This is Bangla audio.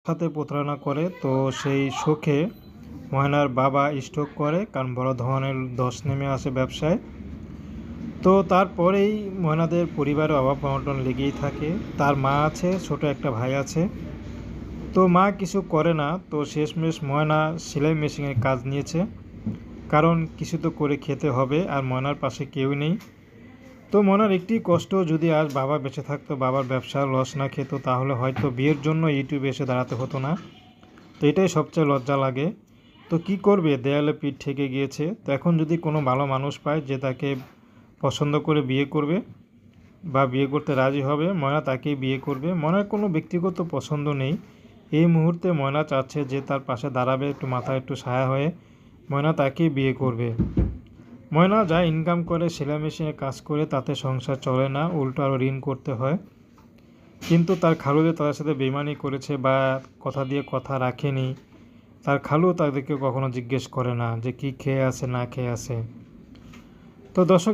সাথে প্রতারণা করে। তো সেই শোকে ময়নার বাবা স্ট্রোক করে, কারণ বড় ধরনের ধস নেমে আসে ব্যবসায়। তো তারপরেই ময়নাদের পরিবারে অভাব অনটন লেগেই থাকে। তার মা আছে, ছোট একটা ভাই আছে। তো মা কিছু করে না। তো শেষমেশ ময়না সেলাই মেশিনের কাজ নিয়েছে, কারণ কিছু তো করে খেতে হবে, আর ময়নার পাশে কেউ নেই। তো ময়নার একটি কষ্ট, যদি আজ বাবা বেঁচে থাকতো, বাবার ব্যবসা লস না খেত, তাহলে হয়তো বিয়ের জন্য ইউটিউবে এসে দাঁড়াতে হতো না। তো এটাই সবচেয়ে লজ্জা লাগে। তো কি করবে, দেয়ালে পিঠ ঠেকে গিয়েছে। তো এখন যদি কোনো ভালো মানুষ পায় যে তাকে পছন্দ করে বিয়ে করবে বা বিয়ে করতে রাজি হবে, ময়না তাকেই বিয়ে করবে। ময়নার কোনো ব্যক্তিগত পছন্দ নেই। এই মুহূর্তে ময়না চাচ্ছে যে তার পাশে দাঁড়াবে, একটু মাথায় একটু ছায়া হয়ে, ময়না তাকেই বিয়ে করবে। ময়না যা ইনকাম করে সেলাই মেশিনে কাজ করে, তাতে সংসার চলে না, উল্টো আরও ঋণ করতে হয়। কিন্তু তার খালু যে তাদের সাথে বেইমানি করেছে বা কথা দিয়ে কথা রাখেনি, তার খালু তাদেরকে কখনো জিজ্ঞেস করে না যে কী খেয়ে আছে না খেয়ে আছে। তো দর্শক,